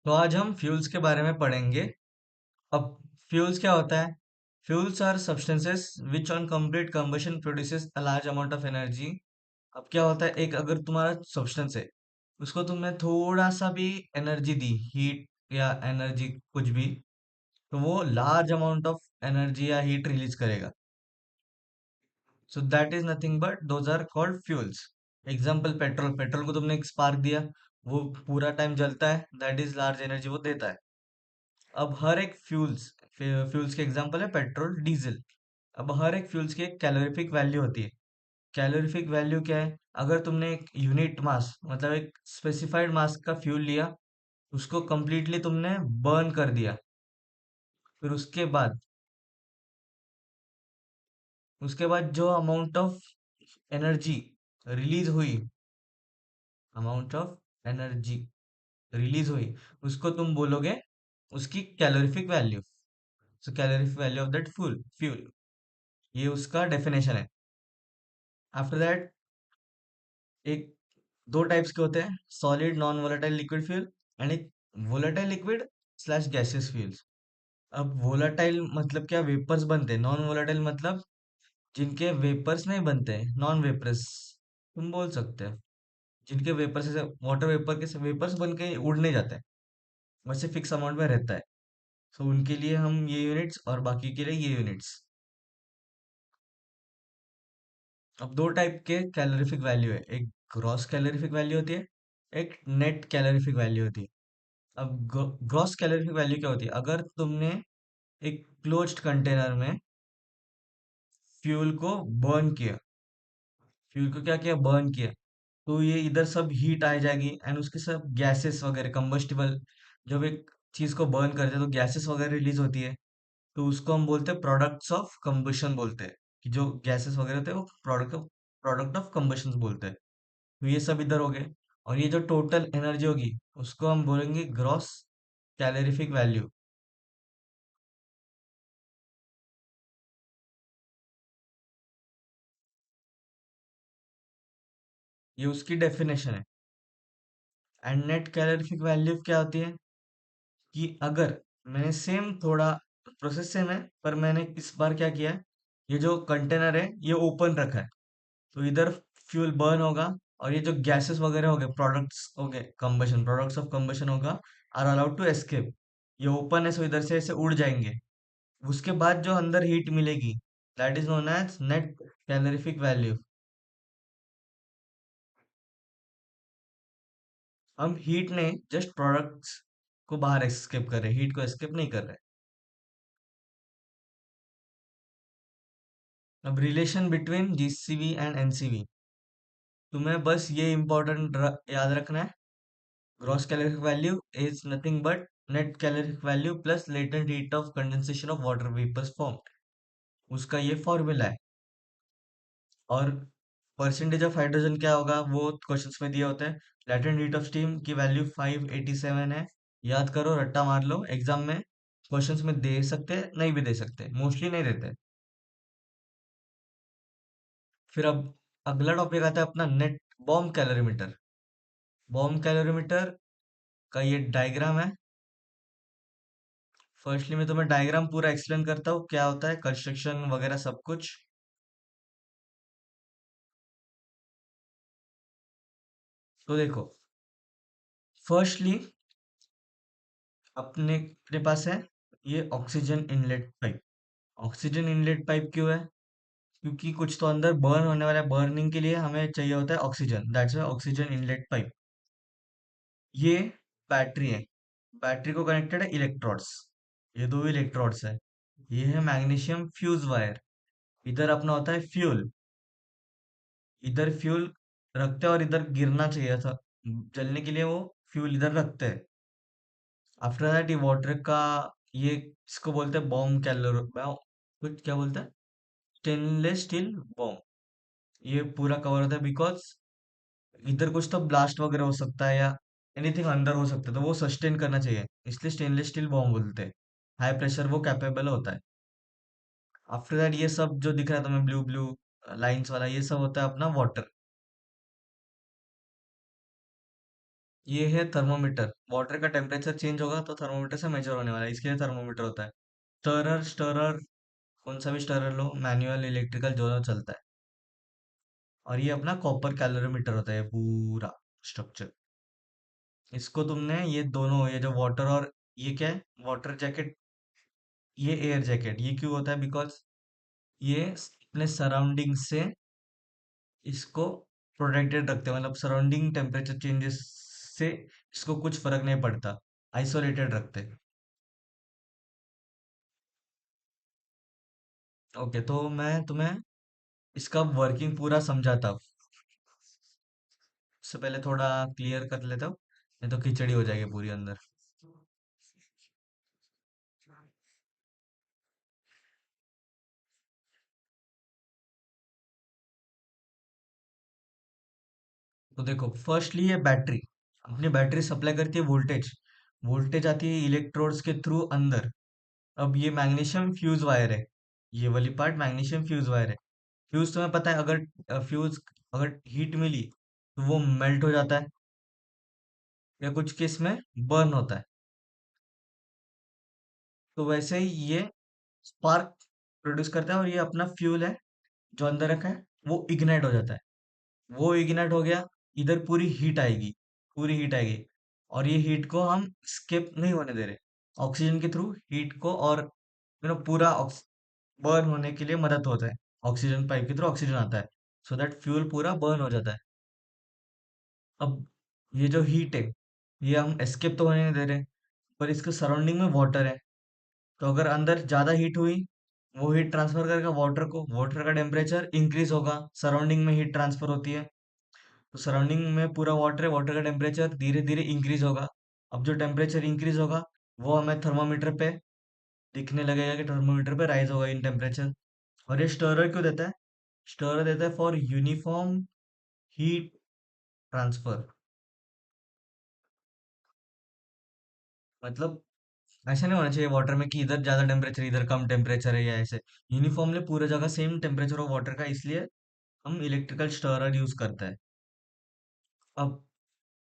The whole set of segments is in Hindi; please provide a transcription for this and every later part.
तो आज हम फ्यूल्स के बारे में पढ़ेंगे। अब फ्यूल्स क्या होता है? Fuels are substances which on complete combustion produces a large amount of energy. अब क्या होता है, एक अगर तुम्हारा सब्सटेंस है, उसको तुमने थोड़ा सा भी एनर्जी दी, हीट या एनर्जी कुछ भी, तो वो लार्ज अमाउंट ऑफ एनर्जी या हीट रिलीज करेगा। So that is nothing but those are called fuels. Example, petrol. Petrol को तुमने एक स्पार्क दिया, वो पूरा टाइम जलता है, दैट इज लार्ज एनर्जी वो देता है। अब हर एक फ्यूल्स के एग्जांपल है पेट्रोल, डीजल। अब हर एक फ्यूल्स की एक कैलोरीफिक वैल्यू होती है। कैलोरीफिक वैल्यू क्या है? अगर तुमने एक यूनिट मास, मतलब एक स्पेसिफाइड मास का फ्यूल लिया, उसको कंप्लीटली तुमने बर्न कर दिया, फिर उसके बाद जो अमाउंट ऑफ एनर्जी रिलीज हुई, अमाउंट ऑफ एनर्जी रिलीज हुई, उसको तुम बोलोगे उसकी calorific value. So calorific value of that fuel, ये उसका डेफिनेशन है। आफ्टर दैट, एक दो टाइप्स के होते हैं, solid non volatile liquid fuel and एक volatile liquid slash gaseous fuels. अब वोलेटाइल मतलब क्या? वेपर्स बनते हैं। नॉन वोलेटाइल मतलब जिनके वेपर्स नहीं बनते, नॉन वेपर्स तुम बोल सकते हो। जिनके वेपर्स जैसे वाटर वेपर के वेपर्स बन के उड़ नहीं जाते हैं, वैसे फिक्स अमाउंट में रहता है। सो उनके लिए हम ये यूनिट्स और बाकी के लिए ये यूनिट्स। अब दो टाइप के कैलोरीफिक वैल्यू है, एक ग्रॉस कैलोरीफिक वैल्यू होती है, एक नेट कैलोरीफिक वैल्यू होती है। अब ग्रॉस कैलोरीफिक वैल्यू क्या होती है? अगर तुमने एक क्लोज्ड कंटेनर में फ्यूल को बर्न किया, फ्यूल को क्या किया? बर्न किया, तो ये इधर सब हीट आ जाएगी एंड उसके सब गैसेस वगैरह, कंबस्टिबल। जब एक चीज को बर्न करते हैं तो गैसेस वगैरह रिलीज होती है, तो उसको हम बोलते हैं प्रोडक्ट्स ऑफ कंबशन बोलते हैं। कि जो गैसेस वगैरह होते हैं वो प्रोडक्ट ऑफ कंबशन बोलते हैं। तो ये सब इधर हो गए, और ये जो टोटल एनर्जी होगी उसको हम बोलेंगे ग्रॉस कैलोरीफिक वैल्यू। ये उसकी डेफिनेशन है। एंड नेट कैलोरीफिक वैल्यू क्या होती है? कि अगर मैंने सेम थोड़ा प्रोसेस सेम है, पर मैंने इस बार क्या किया है, ये जो कंटेनर है ये ओपन रखा है, तो इधर फ्यूल बर्न होगा, और ये जो गैसेस वगैरह हो गए, प्रोडक्ट्स हो गए कंबशन, प्रोडक्ट्स ऑफ कंबशन होगा, आर अलाउड टू एस्केप। ये ओपन है, सो इधर से ऐसे उड़ जाएंगे। उसके बाद जो अंदर हीट मिलेगी, that is known as net calorific value. हम हीट ने जस्ट प्रोडक्ट्स को बाहर एस्केप कर रहे हैं, हीट को एस्केप नहीं कर रहे। अब relation between GCV and NCV, तुम्हें बस ये इम्पोर्टेंट याद रखना है। Gross caloric value is nothing but net caloric value plus latent heat of condensation of water vapours form, उसका ये फॉर्मूला है। और परसेंटेज ऑफ हाइड्रोजन क्या होगा वो क्वेश्चंस में दिया होता है। लेटेंट हीट ऑफ स्टीम की वैल्यू 587 है। याद करो, रट्टा मार लो, एग्जाम में क्वेश्चंस में दे सकते हैं, नहीं भी दे सकते, मोस्टली नहीं देते। फिर अब अगला टॉपिक आता है अपना net bomb calorimeter. Bomb calorimeter का ये डायग्राम है। फर्स्टली मैं तुम्हें डायग्राम पूरा एक्सप्लेन करता हूँ क्या होता है, कंस्ट्रक्शन वगैरह सब कुछ। तो देखो, फर्स्टली अपने अपने पास है ये oxygen inlet pipe. Oxygen inlet pipe क्यों है? क्योंकि कुछ तो अंदर बर्न होने वाला है, बर्निंग के लिए हमें चाहिए होता है oxygen, that's why oxygen inlet pipe. ये बैटरी है, बैटरी को कनेक्टेड है इलेक्ट्रोड्स, ये दो इलेक्ट्रोड्स है। ये है मैग्नीशियम फ्यूज वायर। इधर अपना होता है फ्यूल, इधर फ्यूल रखते हैं और इधर गिरना चाहिए था जलने के लिए, वो फ्यूल इधर रखते हैं। आफ्टर दैट ये वाटर का, ये इसको बोलते हैं बॉम्ब कैलोर, कुछ क्या बोलते हैं, स्टेनलेस स्टील बॉम्ब। ये पूरा कवर होता है बिकॉज इधर कुछ तो ब्लास्ट वगैरह हो सकता है या एनीथिंग अंदर हो सकता है, तो वो सस्टेन करना चाहिए, इसलिए स्टेनलेस स्टील बॉम्ब बोलते हैं। हाई प्रेशर वो कैपेबल होता है। आफ्टर दैट ये सब जो दिख रहा है तुम्हें, ब्लू ब्लू लाइंस वाला, ये सब होता है अपना वाटर। ये है थर्मोमीटर। वाटर का टेम्परेचर चेंज होगा तो थर्मोमीटर से मेजर होने वाला है, इसके लिए थर्मोमीटर होता है। स्टरर, स्टरर कौन सा भी स्टरर लो, मैनुअल इलेक्ट्रिकल दोनों चलता है। और ये अपना कॉपर कैलोरीमीटर होता है पूरा स्ट्रक्चर। इसको तुमने ये दोनों, ये जो वाटर और ये क्या है, वाटर जैकेट, ये एयर जैकेट, ये क्यों होता है? बिकॉज ये अपने सराउंडिंग से इसको प्रोटेक्टेड रखते हैं, मतलब सराउंडिंग टेम्परेचर चेंजेस से इसको कुछ फर्क नहीं पड़ता, आइसोलेटेड रखते हैं। ओके, तो मैं तुम्हें इसका वर्किंग पूरा समझाता हूँ। उससे पहले थोड़ा क्लियर कर लेता हूँ, नहीं तो खिचड़ी हो जाएगी पूरी अंदर। तो देखो, फर्स्टली ये बैटरी अपनी बैटरी सप्लाई करती है वोल्टेज। वोल्टेज आती है इलेक्ट्रोड्स के थ्रू अंदर। अब ये मैग्नीशियम फ्यूज वायर है, ये वाली पार्ट मैग्नीशियम फ्यूज वायर है। फ्यूज तुम्हें पता है, अगर फ्यूज, अगर हीट मिली तो वो मेल्ट हो जाता है, या कुछ केस में बर्न होता है। तो वैसे ही ये स्पार्क प्रोड्यूस करता है, और ये अपना फ्यूल है जो अंदर रखा है, वो इग्नाइट हो जाता है। वो इग्नाइट हो गया, इधर पूरी हीट आएगी, पूरी हीट आएगी। और ये हीट को हम स्केप नहीं होने दे रहे, ऑक्सीजन के थ्रू हीट को, और पूरा बर्न होने के लिए मदद होता है। ऑक्सीजन पाइप के थ्रू ऑक्सीजन आता है, सो दैट फ्यूल पूरा बर्न हो जाता है। अब ये जो हीट है, ये हम एस्केप तो होने नहीं दे रहे, पर इसके सराउंडिंग में वाटर है। तो अगर अंदर ज्यादा हीट हुई, वो हीट ट्रांसफर करेगा वाटर को, वाटर का टेम्परेचर इंक्रीज होगा, सराउंडिंग में हीट ट्रांसफर होती है। तो सराउंडिंग में पूरा वाटर है, वाटर का टेम्परेचर धीरे धीरे इंक्रीज होगा। अब जो टेम्परेचर इंक्रीज होगा, वो हमें थर्मामीटर पे दिखने लगेगा कि थर्मामीटर पे राइज होगा इन टेम्परेचर। और ये स्टरर क्यों देता है? स्टरर देता है फॉर यूनिफॉर्म हीट ट्रांसफर। मतलब ऐसा नहीं होना चाहिए वाटर में कि इधर ज्यादा टेम्परेचर इधर कम टेम्परेचर है, या ऐसे। यूनिफॉर्मली पूरा जगह सेम टेम्परेचर हो वाटर का, इसलिए हम इलेक्ट्रिकल स्टरर यूज करते हैं। अब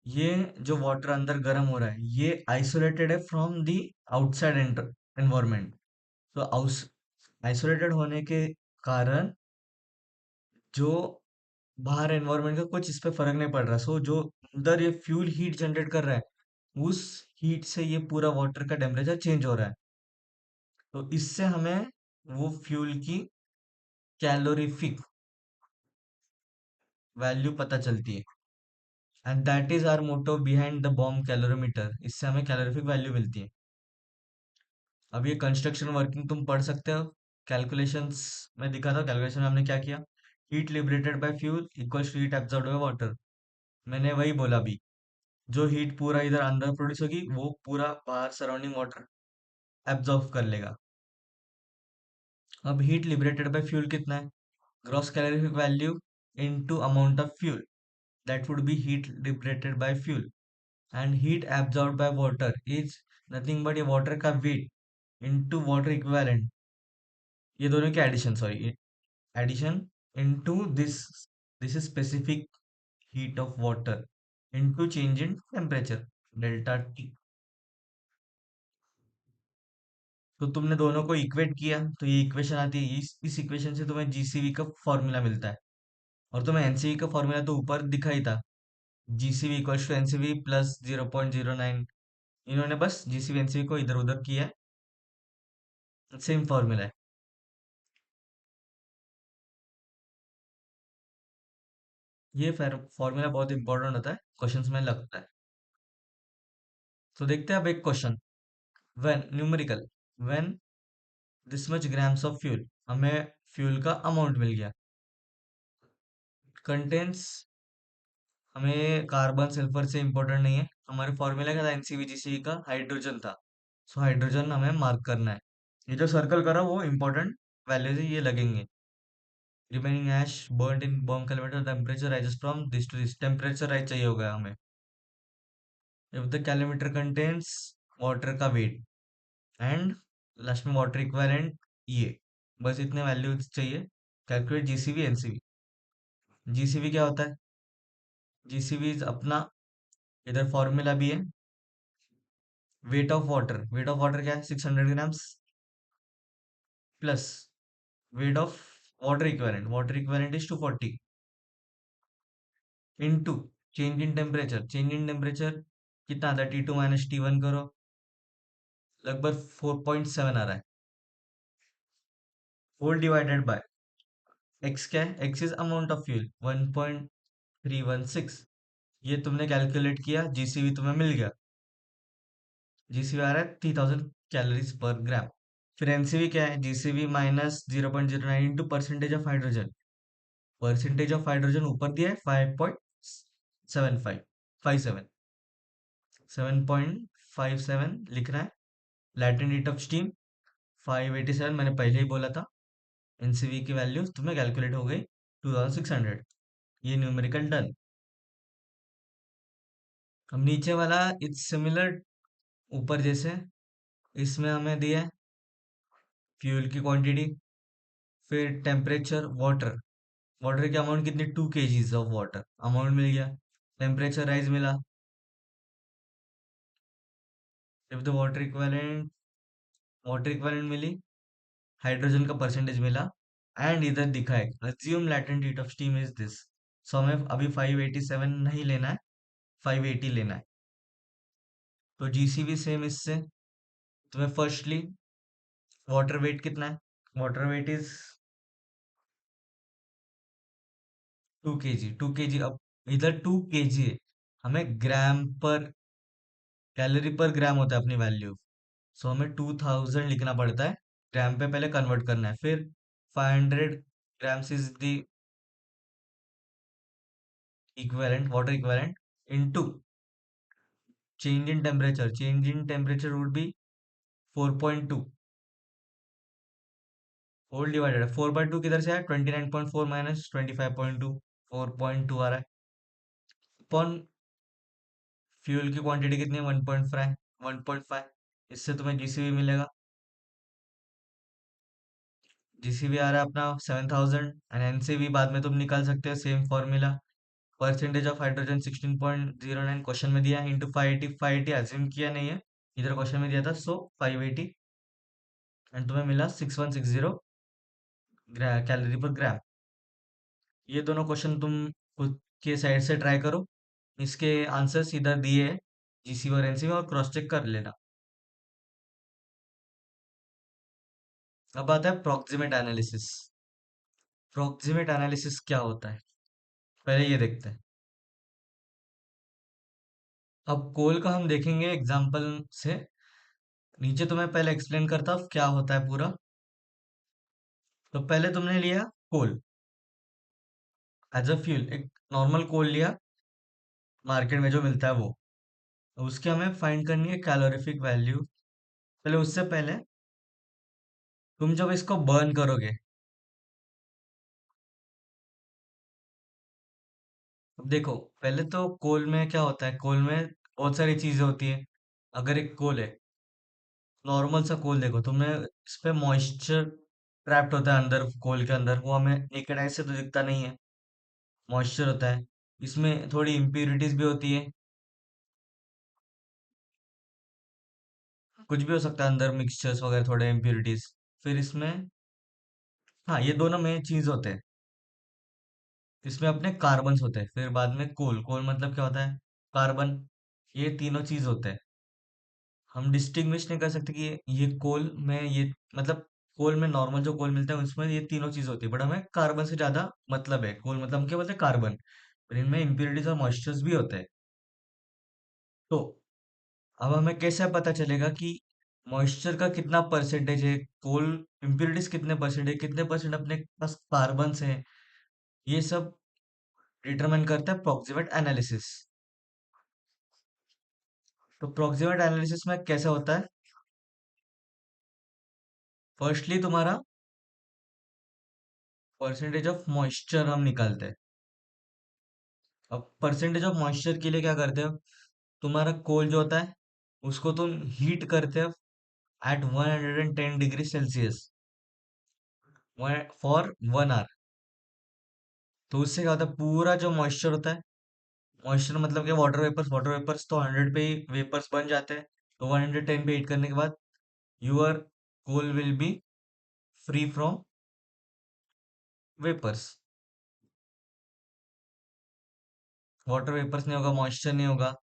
ये जो वाटर अंदर गर्म हो रहा है, ये आइसोलेटेड है फ्रॉम दी आउटसाइड एनवायरनमेंट। तो आइसोलेटेड होने के कारण जो बाहर एनवायरनमेंट का कुछ इस पे फर्क नहीं पड़ रहा। सो जो अंदर ये फ्यूल हीट जनरेट कर रहा है, उस हीट से ये पूरा वाटर का टेम्परेचर चेंज हो रहा है। तो इससे हमें वो फ्यूल की कैलोरीफिक वैल्यू पता चलती है, and that is our motto behind the bomb calorimeter. इससे हमें कैलोरीफिक वैल्यू मिलती है। अब ये कंस्ट्रक्शन वर्किंग तुम पढ़ सकते हो, कैलकुलेशंस में दिखा था। कैलकुलेशन में हमने क्या किया, heat liberated by fuel equals to heat absorbed by water. मैंने वही बोला अभी, जो हीट पूरा इधर अंदर प्रोड्यूस होगी, वो पूरा बाहर सराउंडिंग वाटर एब्जॉर्ब कर लेगा। अब हीट लिबरेटेड बाय फ्यूल कितना है, gross calorific value into amount of fuel, that would be heat liberated by fuel. And heat absorbed by water is nothing but ये वाटर का वेट इनटू वाटर इक्विवेलेंट, ये दोनों के addition, sorry, addition into this is specific heat of water into change in temperature, delta T. तो तुमने दोनों को इक्वेट किया, तो ये इक्वेशन आती है, इस इक्वेशन से तुम्हें जीसीवी का फॉर्मूला मिलता है। और तुम्हें एनसीवी का फॉर्मूला तो ऊपर दिखा ही था, GCV equals to NCV plus 0.09। इन्होंने बस जीसीवी एनसीवी को इधर उधर किया है, सेम फॉर्मूला है। ये फॉर्मूला बहुत इंपॉर्टेंट होता है, क्वेश्चंस में लगता है। तो देखते हैं अब एक question. When numerical, when this much grams of fuel, हमें फ्यूल का अमाउंट मिल गया, कंटेन्स, हमें कार्बन सल्फर से इंपॉर्टेंट नहीं है। हमारे फॉर्मूला क्या था एनसीवी जीसीवी का, हाइड्रोजन था। सो हाइड्रोजन हमें मार्क करना है। ये जो सर्कल करा वो इंपॉर्टेंट वैल्यूज ये लगेंगे। Remaining ash burn in bomb calorimeter, temperature rises from this to this, temperature rise चाहिए होगा हमें। If the calorimeter contains water का वेट, एंड लास्ट में वाटर इक्विवेलेंट, ये बस इतने वैल्यूज चाहिए। Calculate GCV NCV. जीसीवी क्या होता है? जीसीवी अपना इधर फॉर्मूला भी है। वेट ऑफ वाटर क्या है? 600 grams plus weight of water equivalent is 240 into change in temperature कितना आता है? T2 माइनस T1 करो, लगभग 4.7 आ रहा है। होल डिवाइडेड बाय एक्स क्या है? X is amount of fuel 1.316। ये तुमने कैलकुलेट किया, जीसीवी तुम्हें मिल गया। जीसीवी आ रहा है 3000 कैलोरीज पर ग्राम। फिर एनसीवी क्या है? GCV minus 0.09 into percentage of hydrogen. Percentage of hydrogen ऊपर दिया है 5.75 7.57 लिखना है। लैटेंट हीट ऑफ स्टीम 587, मैंने पहले ही बोला था। एनसीवी की वैल्यू तुम्हें कैलकुलेट हो गई 2600। ये न्यूमेरिकल डन। अब नीचे वाला इट्स सिमिलर ऊपर जैसे। इसमें हमें दिया है फ्यूल की क्वांटिटी, फिर टेम्परेचर, वाटर। वाटर की अमाउंट कितनी? 2 kgs ऑफ वाटर अमाउंट मिल गया। टेम्परेचर राइज मिला। इफ द वाटर इक्विवेलेंट मिली, हाइड्रोजन का परसेंटेज मिला, एंड इधर दिखा है assume latent heat of steam is this. So हमें अभी 587 नहीं लेना है, 580 लेना है। तो जीसीवी सेम इससे। तुम्हें फर्स्टली वाटर वेट कितना है? Water weight is 2 kg। 2 kg, अब इधर 2 kg है, हमें ग्राम पर कैलोरी पर ग्राम होता है अपनी वैल्यू। सो हमें 2000 लिखना पड़ता है, ग्राम पे पहले कन्वर्ट करना है। फिर 500 grams is the equivalent, water equivalent, into change in temperature would be 4.2 whole divided है। 4/2 किधर से आया? 29.4 माइनस 25.2, 4.2 आ रहा है। अपॉन फ्यूल की क्वांटिटी कितनी है? 1.5, 1.5। इससे तुम्हें जीसीवी मिलेगा। जीसीवी आ रहा है अपना 7000, एंड एनसीवी बाद में तुम निकाल सकते हो, same formula. Percentage of hydrogen 16.09 question में दिया है, इंटू 580। 580 अज्यूम किया नहीं है, इधर क्वेश्चन में दिया था, सो 580, एंड तुम्हें मिला 6160 कैलोरी पर ग्राम। ये दोनों क्वेश्चन तुम खुद के साइड से ट्राई करो। इसके आंसर्स इधर दिए है, जीसीवी और एनसीवी, और क्रॉस चेक कर लेना। अब आता है प्रॉक्सिमेट एनालिसिस। प्रॉक्सिमेट एनालिसिस क्या होता है, पहले ये देखते हैं। अब कोल का हम देखेंगे एग्जाम्पल से। नीचे तो मैं पहले एक्सप्लेन करता हूँ क्या होता है पूरा। तो पहले तुमने लिया कोल एज अ फ्यूल, एक नॉर्मल कोल लिया मार्केट में जो मिलता है वो। उसकी हमें फाइंड करनी है कैलोरीफिक वैल्यू। पहले उससे पहले तुम जब इसको बर्न करोगे, अब देखो, पहले तो कोल में क्या होता है, कोल में बहुत सारी चीजें होती है। अगर एक कोल है, नॉर्मल सा कोल देखो तुमने, इस पे मॉइस्चर ट्रैप्ड होता है अंदर, कोल के अंदर। वो हमें नेकेड आई से तो दिखता नहीं है, मॉइस्चर होता है। इसमें थोड़ी इम्प्यूरिटीज भी होती है, कुछ भी हो सकता है अंदर, मिक्सचर्स वगैरह, थोड़े इम्प्यूरिटीज। फिर इसमें, हाँ, ये दोनों मेन चीज होते हैं। इसमें अपने कार्बन्स होते हैं, फिर बाद में कोल। कोल मतलब क्या होता है? कार्बन। ये तीनों चीज होते हैं। हम डिस्टिंग्विश नहीं कर सकते कि ये कोल में ये, मतलब कोल में नॉर्मल जो कोल मिलता है उसमें ये तीनों चीज होती है, बट हमें कार्बन से ज्यादा मतलब है। कोल मतलब हम क्या बोलते हैं? कार्बन। फिर इनमें इम्प्यूरिटीज और मॉइस्चर्स भी होते हैं। तो अब हमें कैसे पता चलेगा कि मॉइस्चर का कितना परसेंटेज है, कोल इम्प्यूरिटीज कितने परसेंट है, कितने परसेंट अपने पास कार्बन है? ये सब डिटरमाइन करता है प्रॉक्सिमेट एनालिसिस। तो प्रॉक्सिमेट एनालिसिस में कैसा होता है? फर्स्टली तुम्हारा परसेंटेज ऑफ मॉइस्चर हम निकालते हैं। अब परसेंटेज ऑफ मॉइस्चर के लिए क्या करते हो? तुम्हारा कोल जो होता है उसको तुम हीट करते हो at 110 degree Celsius for 1 hour. तो उससे क्या होता है, पूरा जो मॉइस्चर होता है मॉइस्चर मतलब क्या, वाटर वेपर्स तो 100 पे ही वेपर्स बन जाते हैं, तो 110 पे हीट करने के बाद your coal will be free from vapours. Water vapours नहीं होगा, मॉइस्चर नहीं होगा।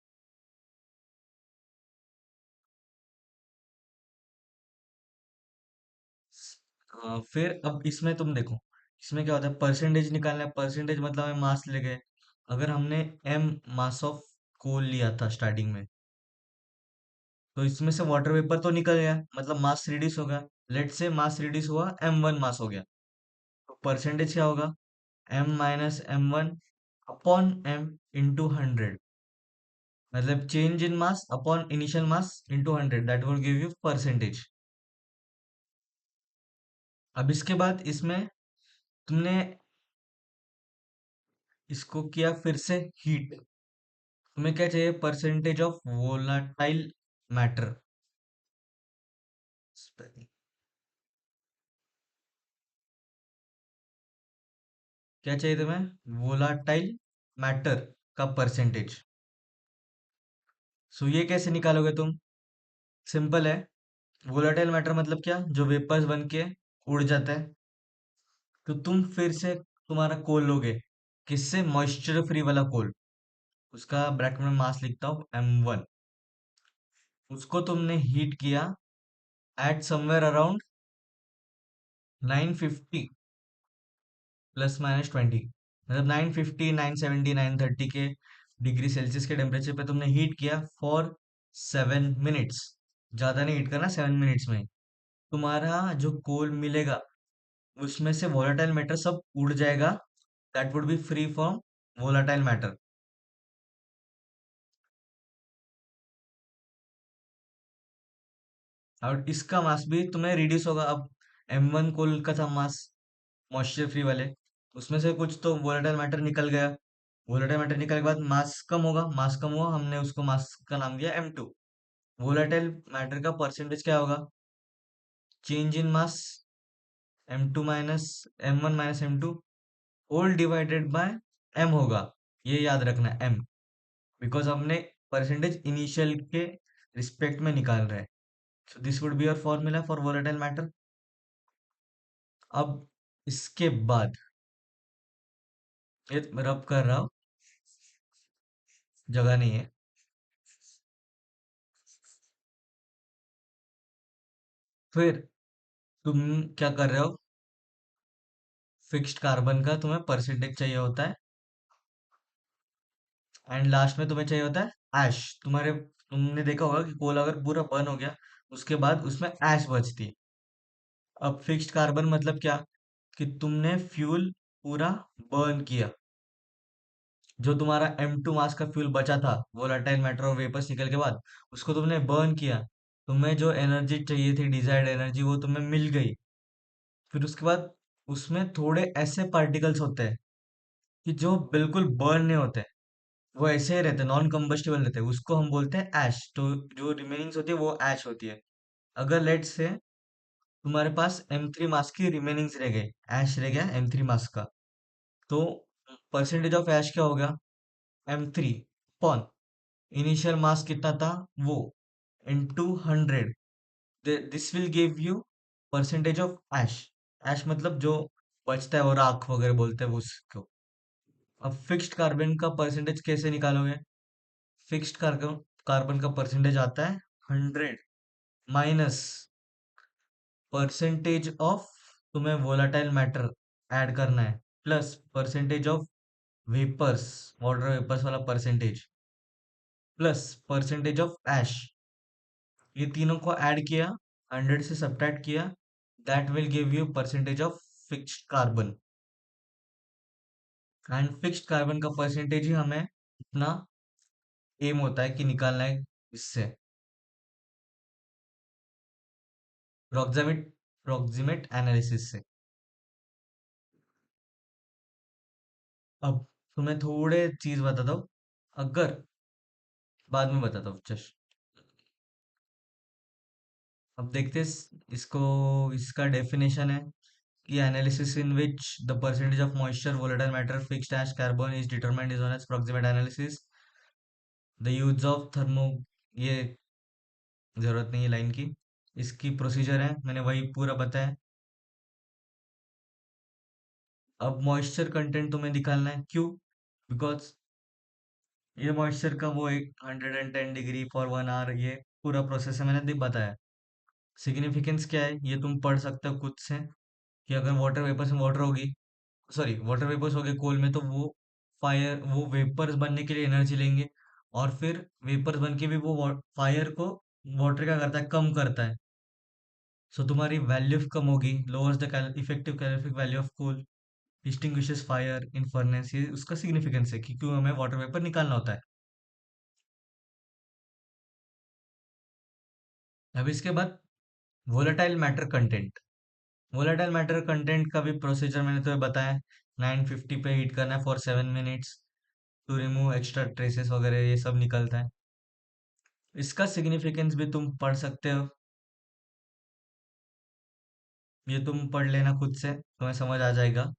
फिर अब इसमें तुम देखो, इसमें क्या होता है, परसेंटेज निकालना है। परसेंटेज मतलब हमें मास ले गए। अगर हमने m मास ऑफ कोल लिया था स्टार्टिंग में, तो इसमें से वाटर वेपर तो निकल गया, मतलब मास रिड्यूस होगा। लेट से मास रिड्यूस हुआ, m1 मास हो गया, तो परसेंटेज क्या होगा, m - m1 upon m into 100, मतलब change in mass upon initial mass into 100, that will give you percentage. अब इसके बाद इसमें तुमने इसको किया फिर से हीट। तुम्हें क्या चाहिए, परसेंटेज ऑफ वोलाटाइल मैटर। क्या चाहिए तुम्हें, वोलाटाइल मैटर का परसेंटेज। सो ये कैसे निकालोगे तुम, सिंपल है। वोलाटाइल मैटर मतलब क्या, जो वेपर्स बन के उड़ जाता है। तो तुम फिर से तुम्हारा कोल लोगे, किससे, मॉइस्चर फ्री वाला कोल। उसका ब्रैकेट में मास लिखता हूँ m1। उसको तुमने हीट किया एट समवेयर अराउंड 950 +- 20, मतलब 950, 970, 930 के डिग्री सेल्सियस के टेम्परेचर पे तुमने हीट किया फॉर 7 मिनट्स। ज्यादा नहीं हीट करना, 7 मिनट्स में तुम्हारा जो कोल मिलेगा उसमें से वोलेटाइल मैटर सब उड़ जाएगा। That would B free from volatile matter. और इसका मास भी तुम्हें रिड्यूस होगा। अब m1 कोल का था मास, मॉइस्चर फ्री वाले, उसमें से कुछ तो वोलेटाइल मैटर निकल गया। वोलेटाइल मैटर निकलने के बाद मास कम होगा, मास कम हुआ, हमने उसको मास का नाम दिया m2। वोलेटाइल मैटर का परसेंटेज क्या होगा, change in mass m2 minus m1 - m2 whole divided by m होगा। ये याद रखना, m, बिकॉज हमने परसेंटेज इनिशियल के रिस्पेक्ट में निकाल रहे हैं। So this will be your formula for volatile matter. अब इसके बाद ये रब कर रहा हूँ, जगह नहीं है। फिर तुम क्या कर रहे हो, फिक्स्ड कार्बन का तुम्हें परसेंटेज चाहिए होता है, एंड लास्ट में तुम्हें चाहिए होता है ऐश। तुमने देखा होगा कि कोल अगर पूरा बर्न हो गया, उसके बाद उसमें ऐश बचती है। अब फिक्स्ड कार्बन मतलब क्या, कि तुमने फ्यूल पूरा बर्न किया, जो तुम्हारा m2 मास का फ्यूल बचा था वोलेटाइल मैटर और वेपर्स निकल के बाद, उसको तुमने बर्न किया। तुम्हें जो एनर्जी चाहिए थी, डिजायर्ड एनर्जी, वो तुम्हें मिल गई। फिर उसके बाद उसमें थोड़े ऐसे पार्टिकल्स होते हैं कि जो बिल्कुल बर्न नहीं होते, वो ऐसे ही रहते, नॉन कंबस्टिबल रहते हैं, उसको हम बोलते हैं ऐश। तो जो रिमेनिंग्स होती है वो ऐश होती है। अगर लेट से तुम्हारे पास m3 मास की रिमेनिंग्स रह गए, ऐश रह गया m3 मास का, तो परसेंटेज ऑफ ऐश क्या होगा, m3 अपॉन इनिशियल मास कितना था वो, into 100। This will give you percentage of ash. Ash मतलब जो बचता है, वो राख वगैरह बोलते हैं वो उसको। अब फिक्स्ड कार्बन का परसेंटेज कैसे निकालोगे, फिक्स्ड कार्बन कार्बन का परसेंटेज आता है 100 माइनस परसेंटेज ऑफ, तुम्हें वोलाटाइल मैटर ऐड करना है, plus percentage of vapours, water vapours वाला percentage, plus percentage of ash. ये तीनों को ऐड किया, 100 से सब्ट्रैक्ट किया, that will give you percentage of fixed carbon. And fixed carbon का परसेंटेज ही हमें अपना एम होता है कि निकालना है इससे, प्रोक्सिमेट प्रोक्सिमेट एनालिसिस से। अब तुम्हें थोड़े चीज बताता हूँ, अगर बाद में बताता हूँ जस्ट। अब देखते हैं इसको, इसका डेफिनेशन है कि analysis in which the percentage of moisture, volatile matter, fixed ash, carbon is determined is known as proximate analysis. The use of thermo, ये जरूरत नहीं है लाइन की, इसकी प्रोसीजर है, मैंने वही पूरा बताया। अब मॉइस्चर कंटेंट तुम्हें निकालना है, क्यों? बिकॉज ये मॉइस्चर का वो एक 110 डिग्री फॉर 1 आवर, ये पूरा प्रोसेस है, मैंने बताया। सिग्निफिकेंस क्या है ये तुम पढ़ सकते हो खुद से, कि अगर वाटर वेपर्स में वाटर होगी, सॉरी वाटर वेपर्स हो गए कोल में, तो वो वेपर्स बनने के लिए एनर्जी लेंगे, और फिर वेपर्स बन के भी वो फायर को वाटर क्या करता है, कम करता है। सो तुम्हारी वैल्यू कम होगी, lowers the effective calorific value of coal, distinguishes fire in furnace, ये उसका सिग्निफिकेंस है कि क्यों हमें वाटर वेपर निकालना होता है। अब इसके बाद volatile matter content. Volatile matter content का भी प्रोसीजर मैंने तुम्हें बताया। 950 पे हीट करना है for 7 minutes to remove extra traces वगैरह, ये सब निकलता है। इसका सिग्निफिकेंस भी तुम पढ़ सकते हो, ये तुम पढ़ लेना खुद से, तुम्हें समझ आ जाएगा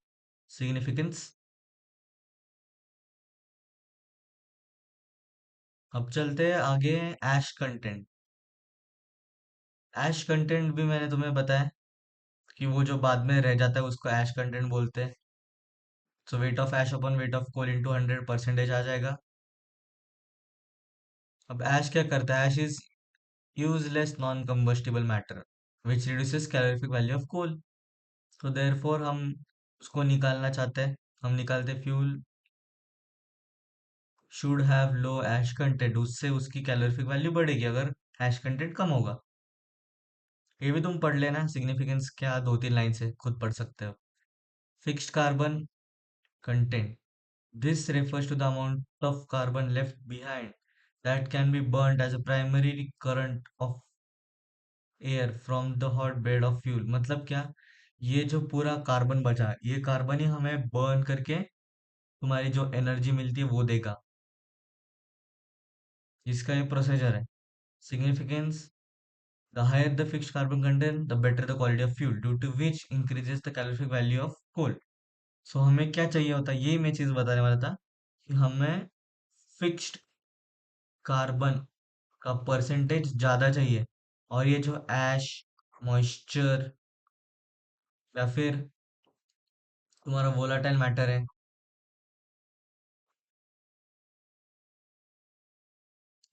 सिग्निफिकेंस। अब चलते हैं आगे, ऐश कंटेंट। ऐश कंटेंट भी मैंने तुम्हें बताया कि वो जो बाद में रह जाता है उसको ऐश कंटेंट बोलते हैं। So weight of ash upon weight of coal into 100% आ जाएगा। अब ऐश क्या करता है, ash is useless non combustible matter which reduces calorific value of coal. तो देयरफॉर हम उसको निकालना चाहते हैं, हम निकालते fuel should have low ash content, उससे उसकी कैलोरीफिक वैल्यू बढ़ेगी अगर ऐश कंटेंट कम होगा। ये भी तुम पढ़ लेना, सिग्निफिकेंस क्या 2-3 लाइन से खुद पढ़ सकते हो। Fixed carbon content, this refers to the amount of carbon left behind that can be burnt as a primary current of air from the hot bed of fuel। मतलब क्या, ये जो पूरा कार्बन बचा, ये कार्बन ही हमें बर्न करके तुम्हारी जो एनर्जी मिलती है वो देगा। इसका ये प्रोसीजर है। Significance, the higher the fixed carbon content the better the quality of fuel due to which increases the calorific value of coal. So हमें क्या चाहिए होता है, ये मैं चीज बताने वाला था, कि हमें फिक्स्ड कार्बन का परसेंटेज ज्यादा चाहिए, और ये जो ऐश, मॉइस्चर, या फिर तुम्हारा वोलाटाइल मैटर है,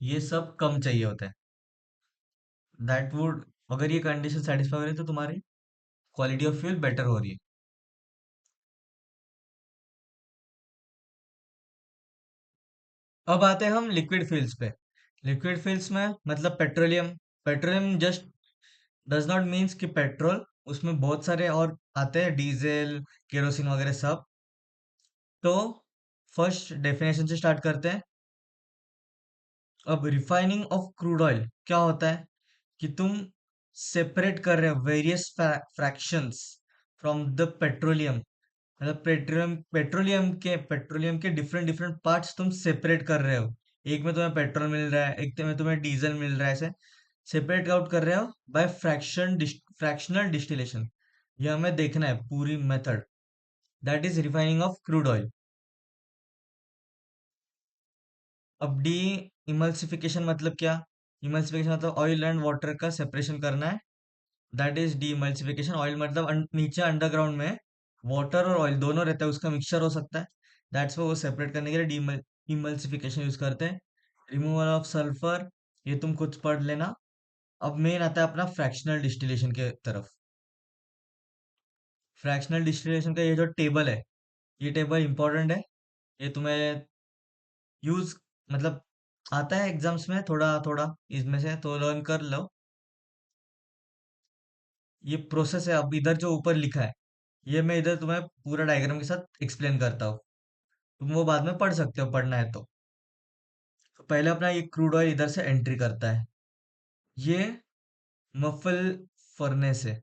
ये सब कम चाहिए होता है। दैट वुड, अगर ये कंडीशन सेटिस्फाई हो रही है तो तुम्हारी क्वालिटी ऑफ फ्यूल बेटर हो रही है। अब आते हैं हम लिक्विड फ्यूल्स पे। लिक्विड फ्यूल्स में मतलब petroleum. Petroleum just does not means कि पेट्रोल, उसमें बहुत सारे और आते हैं, डीजल, केरोसिन वगैरह सब। तो फर्स्ट डेफिनेशन से स्टार्ट करते हैं। अब रिफाइनिंग ऑफ क्रूड ऑयल क्या होता है, कि तुम सेपरेट कर रहे हो various fractions from the petroleum. मतलब पेट्रोलियम के डिफरेंट डिफरेंट पार्ट्स तुम सेपरेट कर रहे हो। एक में तुम्हें पेट्रोल मिल रहा है, एक में तुम्हें डीजल मिल रहा है, ऐसे सेपरेट आउट कर रहे हो बाय फ्रैक्शनल डिस्टिलेशन। ये हमें देखना है पूरी method, that is refining of crude oil. अब डी इमल्सिफिकेशन मतलब क्या? इमल्सिफिकेशन मतलब ऑयल एंड वाटर का सेपरेशन करना है, that is D emulsification. Oil मतलब नीचे अंडरग्राउंड में वाटर और ऑयल दोनों रहता है, उसका मिक्सचर हो सकता है, दैट्स वो सेपरेट करने के लिए डी इमल्सिफिकेशन यूज करते हैं। रिमूवल ऑफ सल्फर, ये तुम खुद पढ़ लेना। अब मेन आता है अपना फ्रैक्शनल डिस्टिलेशन के तरफ। फ्रैक्शनल डिस्टिलेशन का ये जो टेबल है, ये टेबल इंपॉर्टेंट है, ये तुम्हें यूज मतलब आता है एग्जाम्स में थोड़ा थोड़ा, इसमें से तो लर्न कर लो। ये प्रोसेस है, अब इधर जो ऊपर लिखा है, ये मैं इधर तुम्हें पूरा डायग्राम के साथ एक्सप्लेन करता हूँ, तुम वो बाद में पढ़ सकते हो, पढ़ना है तो पहले अपना ये क्रूड ऑयल इधर से एंट्री करता है, ये मफल फर्नेस है,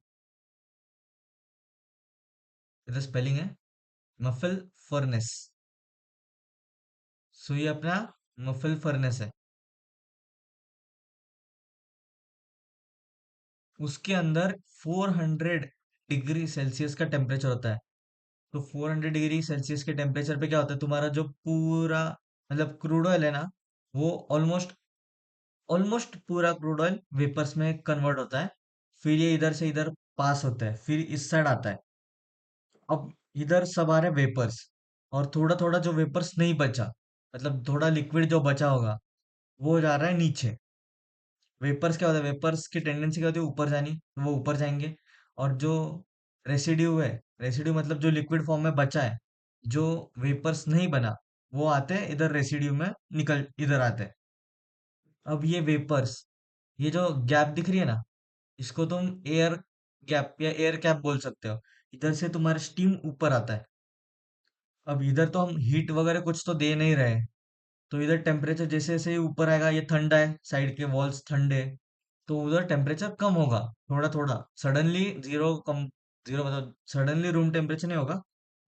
इधर स्पेलिंग है मफल फर्नेस। सो ये अपना मफल फर्नेस है, उसके अंदर 400 डिग्री सेल्सियस का टेम्परेचर होता है। तो 400 डिग्री सेल्सियस के टेम्परेचर पे क्या होता है, तुम्हारा जो पूरा मतलब क्रूड ऑयल है ना, वो ऑलमोस्ट ऑलमोस्ट पूरा क्रूड ऑयल वेपर्स में कन्वर्ट होता है। फिर ये इधर से इधर पास होता है, फिर इस साइड आता है। अब इधर सब आ रहे वेपर्स, और थोड़ा थोड़ा जो वेपर्स नहीं बचा, मतलब थोड़ा लिक्विड जो बचा होगा, वो जा रहा है नीचे। वेपर्स क्या होता है, वेपर्स की टेंडेंसी क्या होती है ऊपर जानी, तो वो ऊपर जाएंगे। और जो रेसिड्यू है, रेसिड्यू मतलब जो लिक्विड फॉर्म में बचा है, जो वेपर्स नहीं बना, वो आते हैं इधर रेसिड्यू में, निकल इधर आते हैं। अब ये वेपर्स, ये जो गैप दिख रही है ना, इसको तुम एयर गैप या एयर कैप बोल सकते हो। इधर से तुम्हारा स्टीम ऊपर आता है। अब इधर तो हम हीट वगैरह कुछ तो दे नहीं रहे, तो इधर टेम्परेचर जैसे जैसे ही ऊपर आएगा, ये ठंडा है, साइड के वॉल्स ठंडे हैं, तो उधर टेम्परेचर कम होगा। थोड़ा थोड़ा, सडनली जीरो कम, जीरो मतलब सडनली रूम टेम्परेचर नहीं होगा,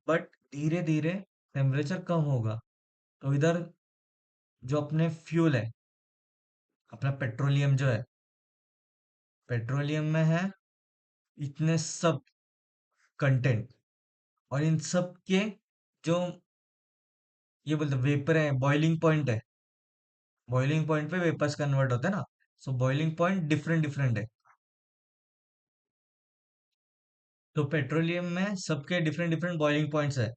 बट धीरे धीरे टेम्परेचर कम होगा। तो इधर जो अपने फ्यूल है, अपना पेट्रोलियम जो है, पेट्रोलियम में है इतने सब कंटेंट, और इन सब के जो ये बोलते वेपर है, बॉइलिंग पॉइंट है, बॉइलिंग पॉइंट पे वेपर्स कन्वर्ट होते हैं ना। सो बॉइलिंग पॉइंट डिफरेंट डिफरेंट है। तो पेट्रोलियम में सबके डिफरेंट डिफरेंट बॉइलिंग पॉइंट्स है।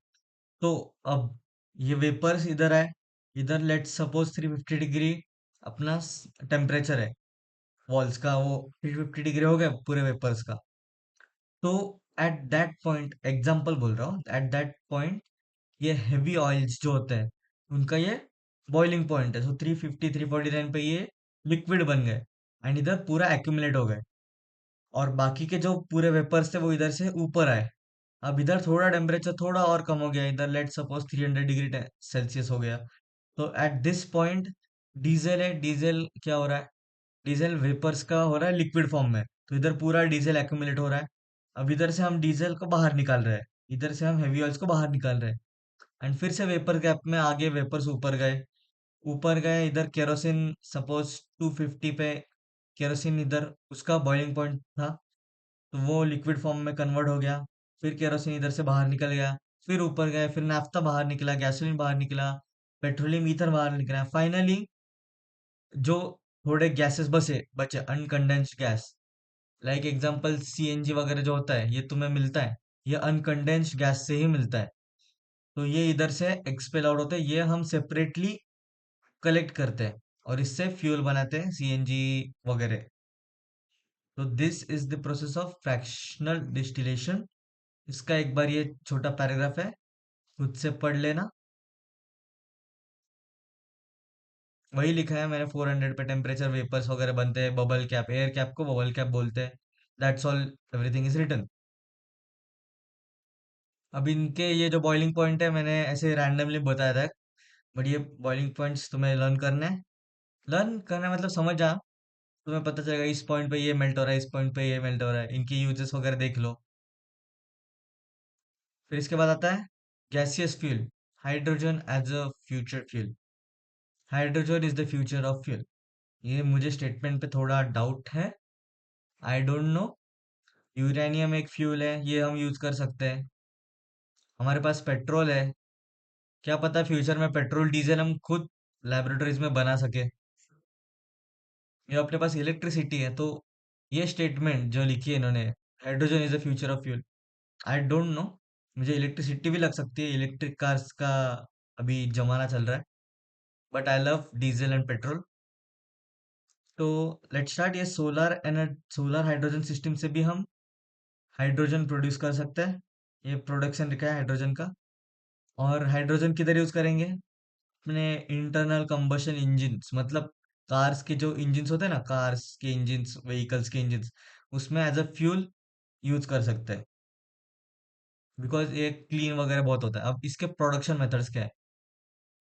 तो अब ये वेपर्स इधर है, इधर लेट्स सपोज 350 डिग्री अपना टेम्परेचर है, वॉल्स का वो 350 डिग्री हो गया पूरे वेपर्स का। तो एट दैट पॉइंट, एग्जांपल बोल रहा हूँ, एट दैट पॉइंट ये हेवी ऑयल्स जो होते हैं, उनका ये बॉइलिंग पॉइंट है। सो 350 349 पे ये लिक्विड बन गए, एंड इधर पूरा एक्यूमुलेट हो गए। और बाकी के जो पूरे वेपर्स थे वो इधर से ऊपर आए। अब इधर थोड़ा टेम्परेचर थोड़ा और कम हो गया, इधर लेट सपोज 300 डिग्री सेल्सियस हो गया। तो एट दिस पॉइंट डीजल है, डीजल क्या हो रहा है, डीजल वेपर्स का हो रहा है लिक्विड फॉर्म में, तो इधर पूरा डीजल एक्यूमुलेट हो रहा है। अब इधर से हम डीजल को बाहर निकाल रहे हैं, इधर से हम हेवी ऑयल्स को बाहर निकाल रहे हैं। एंड फिर से वेपर गैप में आगे वेपर्स ऊपर गए, ऊपर गए। इधर केरोसिन सपोज 250 पे केरोसिन, इधर उसका बॉइलिंग पॉइंट था, तो वो लिक्विड फॉर्म में कन्वर्ट हो गया। फिर केरोसिन इधर से बाहर निकल गया, फिर ऊपर गए, फिर नाफ्ता बाहर निकला, गैसोलीन बाहर निकला, पेट्रोलियम ईथर बाहर निकला। फाइनली जो थोड़े गैसेस बचे बचे uncondensed gas, like example CNG वगैरह जो होता है, ये तुम्हें मिलता है, ये अनकंडेंस्ड गैस से ही मिलता है। तो ये इधर से एक्सपेल आउट होते हैं, ये हम सेपरेटली कलेक्ट करते हैं, और इससे फ्यूल बनाते हैं, सीएनजी वगैरह। तो this is the process of fractional distillation. इसका एक बार ये छोटा पैराग्राफ है, खुद से पढ़ लेना। वही लिखा है मैंने, 400 पे टेम्परेचर वेपर्स वगैरह बनते हैं, बबल कैप, एयर कैप को बबल कैप बोलते हैं। That's all, everything is written. अब इनके ये जो बॉइलिंग पॉइंट है, मैंने ऐसे रैंडमली बताया था, बट ये बॉइलिंग पॉइंट्स तुम्हें लर्न करना है। लर्न करना है मतलब समझ जा, तुम्हें पता चलेगा इस पॉइंट पे ये मेल्ट हो रहा है, इस पॉइंट पे ये मेल्ट हो रहा है, इनकी यूजेस वगैरह देख लो। फिर इसके बाद आता है gaseous fuel, hydrogen as a future fuel. Hydrogen is the future of fuel. ये मुझे स्टेटमेंट पे थोड़ा डाउट है, आई डोंट नो। यूरेनियम एक फ्यूल है, ये हम यूज कर सकते हैं। हमारे पास पेट्रोल है, क्या पता फ्यूचर में पेट्रोल डीजल हम खुद लैबोरेटरीज में बना सके। ये अपने पास इलेक्ट्रिसिटी है। तो ये स्टेटमेंट जो लिखी है इन्होंने, hydrogen is the future of fuel, I don't no. मुझे इलेक्ट्रिसिटी भी लग सकती है, इलेक्ट्रिक कार्स का अभी जमाना चल रहा है, but I love diesel and petrol. तो लेट्स स्टार्ट। ये solar energy, solar hydrogen system से भी हम हाइड्रोजन प्रोड्यूस कर सकते हैं। ये प्रोडक्शन लिखा है हाइड्रोजन का। और हाइड्रोजन किधर यूज करेंगे, अपने इंटरनल कंबशन इंजिन्स, मतलब कार्स के जो इंजिन्स होते हैं ना, कार्स के इंजिन्स, व्हीकल्स के इंजिन्स, उसमें एज अ फ्यूल यूज कर सकते हैं, बिकॉज ये क्लीन वगैरह बहुत होता है। अब इसके प्रोडक्शन मेथड्स क्या है,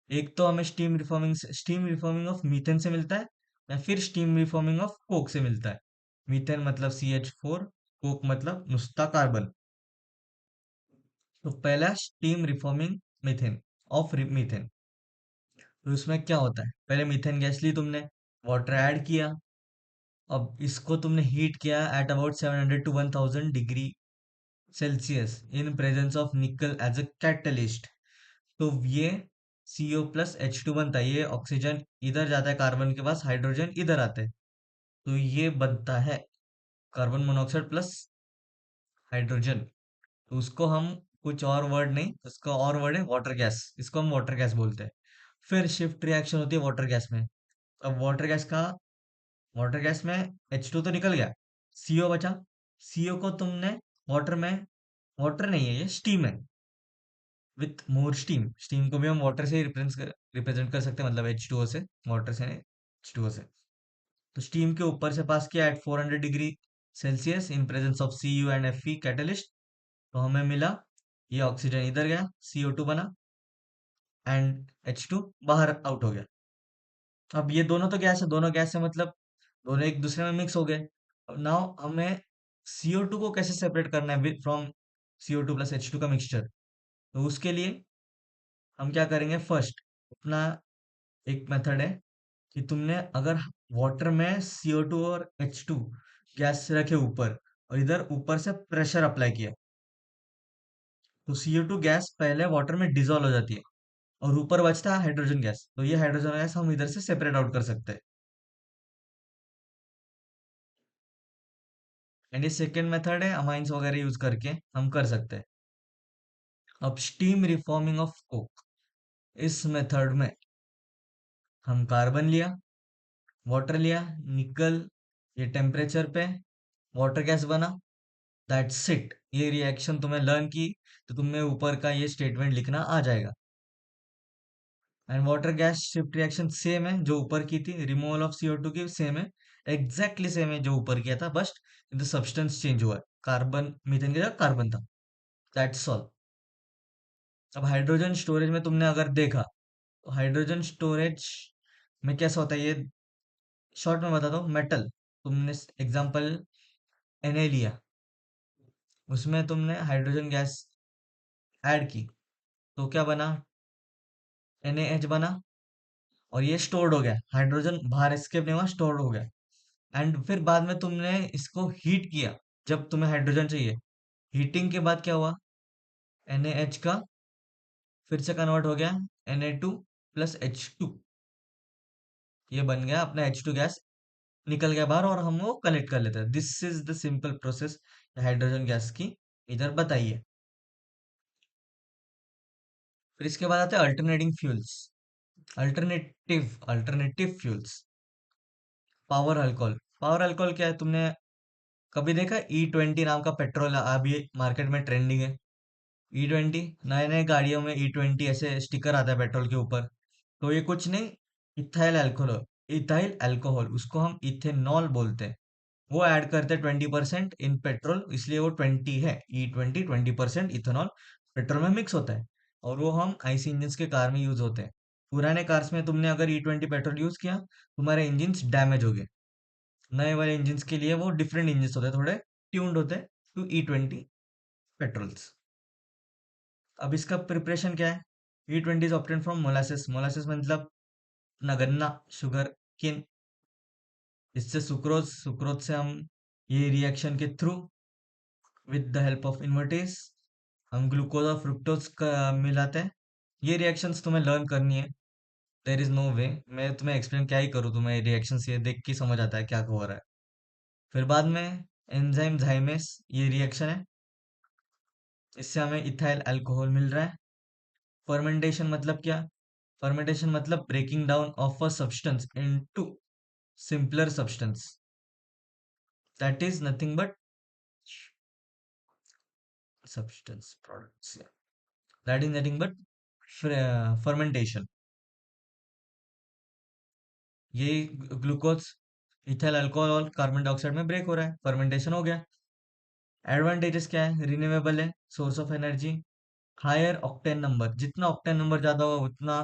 एक तो हमें स्टीम रिफॉर्मिंग ऑफ मीथेन से मिलता है, या फिर स्टीम रिफॉर्मिंग ऑफ कोक से मिलता है। मीथेन मतलब CH4, कोक मतलब नुस्ता कार्बन। तो पहला steam reforming methane, of methane. तो इसमें क्या होता है, पहले मीथेन गैस ली तुमने, वाटर ऐड किया, अब इसको तुमने हीट किया at about 700 to 1000 degree Celsius in presence of nickel as a catalyst. तो ये CO+H2 बनता है। ये ऑक्सीजन इधर जाता है कार्बन के पास, हाइड्रोजन इधर आता है, तो ये बनता है कार्बन मोनोऑक्साइड प्लस हाइड्रोजन। तो उसको हम, कुछ और वर्ड नहीं, उसका और वर्ड है वाटर गैस, इसको हम वाटर गैस बोलते हैं। फिर शिफ्ट रिएक्शन होती है वाटर गैस में। अब वाटर गैस में H2 तो निकल गया, CO बचा। CO को तुमने वाटर में, वाटर नहीं है ये, स्टीम है, विथ मोर स्टीम। स्टीम को भी हम वाटर से ही रिप्रेजेंट कर सकते हैं, मतलब H2O से, वाटर से नहीं, H2O से। तो स्टीम के ऊपर से पास किया at 400 degree Celsius in presence of Cu and Fe catalyst, तो हमें मिला, ये ऑक्सीजन इधर गया, CO2 बना, एंड H2 बाहर आउट हो गया। अब ये दोनों तो गैस है, दोनों गैस है मतलब दोनों एक दूसरे में मिक्स हो गए। अब नाउ हमें CO2 को कैसे सेपरेट करना है फ्रॉम CO2+H2 का मिक्सचर। तो उसके लिए हम क्या करेंगे, फर्स्ट अपना एक मेथड है कि तुमने अगर वाटर में CO2 और H2 गैस रखे ऊपर, और इधर ऊपर से प्रेशर अप्लाई किया, तो CO2 गैस पहले वाटर में डिजोल्व हो जाती है, और ऊपर बचता है हाइड्रोजन गैस। तो ये हाइड्रोजन गैस हम इधर से सेपरेट आउट कर सकते हैं। एंड ये सेकेंड मेथड है, अमाइंस वगैरह यूज करके हम कर सकते हैं। अब स्टीम रिफॉर्मिंग ऑफ कोक, इस मेथड में हम कार्बन लिया, वाटर लिया, निकल, ये टेम्परेचर पे वाटर गैस बना, दैट्स इट। ये रिएक्शन तुम्हें लर्न की, तो तुम्हें ऊपर का ये स्टेटमेंट लिखना आ जाएगा। And water gas shift reaction same है जो ऊपर की थी, रिमूवल ऑफ CO2 की सेम है, एग्जैक्टली सेम है जो ऊपर किया था, बस द सब्सटेंस चेंज हुआ है, कार्बन मीथेन की जगह कार्बन था, दैट्स ऑल। अब हाइड्रोजन स्टोरेज में तुमने अगर देखा, तो हाइड्रोजन स्टोरेज में कैसा होता है ये शॉर्ट में बता दो। मेटल, तुमने एग्जांपल Na लिया, उसमें तुमने हाइड्रोजन गैस ऐड की, तो क्या बना, NaH बना, और ये स्टोर्ड हो गया, हाइड्रोजन बाहर एस्केप नहीं हुआ, स्टोर्ड हो गया। एंड फिर बाद में तुमने इसको हीट किया, जब तुम्हें हाइड्रोजन चाहिए, हीटिंग के बाद क्या हुआ, NaH का फिर से कन्वर्ट हो गया Na2+H2, ये बन गया अपना H2 गैस, निकल गया बाहर, और हम वो कलेक्ट कर लेते हैं। This is the simple process hydrogen gas की, इधर बताइए। फिर इसके बाद आते हैं alternating fuels, alternative fuels. Power alcohol, power alcohol क्या है, तुमने कभी देखा E20 नाम का पेट्रोल अभी मार्केट में ट्रेंडिंग है। E20, नए नए गाड़ियों में E20 ऐसे स्टिकर आता है पेट्रोल के ऊपर। तो ये कुछ नहीं, इथाइल अल्कोहल, इथाइल अल्कोहल, उसको हम इथेनॉल बोलते हैं। वो ऐड करते हैं 20% इन पेट्रोल, इसलिए वो 20 है, E20 20% इथेनॉल पेट्रोल में मिक्स होता है, और वो हम आईसी इंजन के कार में यूज होते हैं। पुराने कार्स में तुमने अगर E20 पेट्रोल यूज किया, तुम्हारे इंजन डैमेज हो गए। नए वाले इंजन के लिए वो डिफरेंट इंजन होते हैं, थोड़े ट्यून्ड होते हैं टू E20 पेट्रोल्स। अब इसका प्रिपरेशन क्या है, E20 is obtain from molasses, molasses मतलब गन्ना, शुगर केन, इससे सुक्रोज, सुक्रोज से हम ये रिएक्शन के through with the help of invertase हम ग्लूकोज और फ्रुक्टोज का मिलाते हैं। ये रिएक्शंस तुम्हें लर्न करनी है, देर इज नो वे, मैं तुम्हें एक्सप्लेन क्या ही करूँ, तुम्हें रिएक्शंस ये देख के समझ आता है क्या हो रहा है। फिर बाद में एंजाइम झाइमेस, ये रिएक्शन है, इससे हमें इथाइल अल्कोहल मिल रहा है। फर्मेंटेशन मतलब क्या, फर्मेंटेशन मतलब breaking down of a substance into simpler substance, that is nothing but substance products, yeah, that is nothing but fermentation। ये ग्लूकोज इथाइल अल्कोहल और कार्बन डाइऑक्साइड में ब्रेक हो रहा है, फर्मेंटेशन हो गया। एडवांटेजेस क्या है, रिन्यूएबल है, source of energy, higher octane number, जितना ऑक्टेन नंबर ज्यादा होगा उतना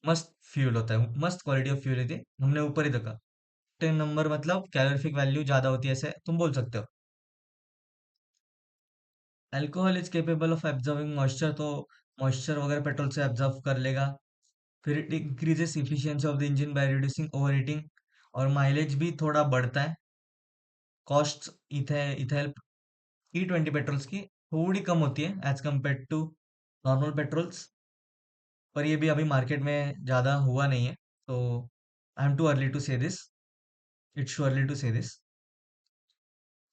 मस्त फ्यूल होता है, मस्त क्वालिटी ऑफ फ्यूल है, हमने ऊपर ही देखा। ऑक्टेन नंबर मतलब कैलोरीफिक वैल्यू ज्यादा होती है, ऐसे तुम बोल सकते हो। Alcohol is capable of absorbing moisture, तो मॉइस्चर वगैरह पेट्रोल से एब्जॉर्ब कर लेगा। फिर it increases efficiency of the engine by reducing over heating, और माइलेज भी थोड़ा बढ़ता है। कॉस्ट इथेल E20 पेट्रोल्स की थोड़ी कम होती है as compare to normal petrols. पर ये भी अभी मार्केट में ज़्यादा हुआ नहीं है, तो I am too early to say this, it's too early to say this.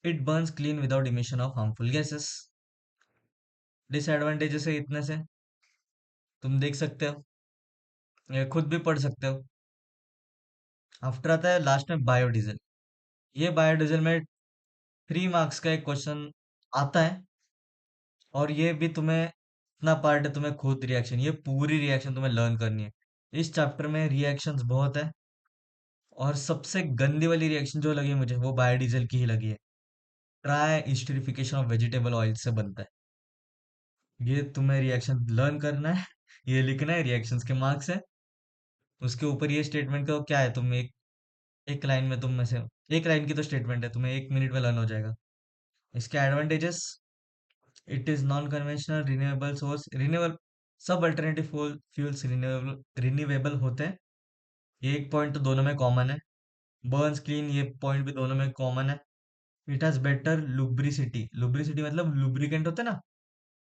It burns clean without emission of harmful gases. Disadvantages है इतने से, तुम देख सकते हो, ये खुद भी पढ़ सकते हो। आफ्टर आता है लास्ट में बायोडीजल। ये बायोडीजल में 3 मार्क्स का एक क्वेश्चन आता है, और ये भी तुम्हें इतना पार्ट है, तुम्हें खुद रिएक्शन, ये पूरी रिएक्शन तुम्हें लर्न करनी है। इस चैप्टर में रिएक्शंस बहुत है, और सबसे गंदी वाली रिएक्शन जो लगी मुझे वो बायोडीजल की ही लगी है। Try esterification of vegetable oil से बनता है। ये तुम्हें रिएक्शन लर्न करना है, ये लिखना है, रिएक्शंस के मार्क्स है। उसके ऊपर ये स्टेटमेंट का क्या है, तुम एक एक लाइन में, तुम में से एक लाइन की तो स्टेटमेंट है, तुम्हें 1 मिनट में लर्न हो जाएगा। इसके advantages, it is non conventional renewable source, renewable, सब अल्टरनेटिव फ्यूल्स रिन्यूएबल रिन्यूएबल होते हैं। ये एक पॉइंट तो दोनों में कॉमन है। बर्न्स क्लीन, ये पॉइंट भी दोनों में कॉमन है। It has better lubricity, lubricity मतलब लुब्रिकेंट होता है ना,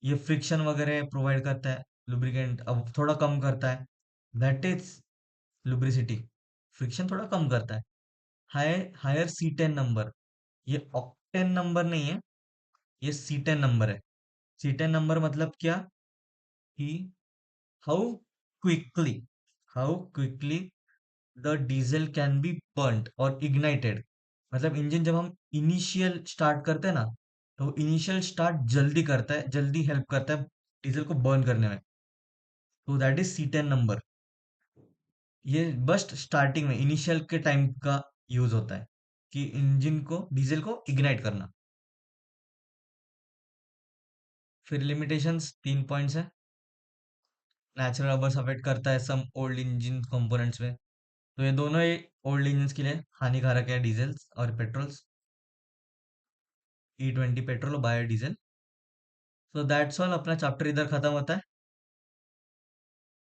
ये फ्रिक्शन वगैरह प्रोवाइड करता है। लुब्रिकेंट अब थोड़ा कम करता है, दैट इज लुब्रिसिटी, फ्रिक्शन थोड़ा कम करता है। हाई हायर C10 नंबर, ये ऑक्टेन नंबर नहीं है, ये C10 नंबर है। C10 नंबर मतलब क्या, कि how quickly, how quickly the diesel can be burned और इग्नाइटेड। मतलब इंजन जब हम इनिशियल स्टार्ट करते हैं ना, तो इनिशियल स्टार्ट जल्दी करता है, जल्दी हेल्प करता है डीजल को बर्न करने में। तो दैट इज C10 नंबर। ये बस स्टार्टिंग में इनिशियल के टाइम का यूज होता है, कि इंजन को, डीजल को इग्नाइट करना। फिर लिमिटेशंस 3 पॉइंट्स है। नेचुरल रबर्स अफेक्ट करता है सम ओल्ड इंजन कंपोनेंट्स में, तो ये दोनों ही ओल्ड इंजन्स के लिए हानिकारक है, डीजल्स और पेट्रोल्स। E20 पेट्रोल और bio diesel. So that's all, अपना चैप्टर इधर खत्म होता है।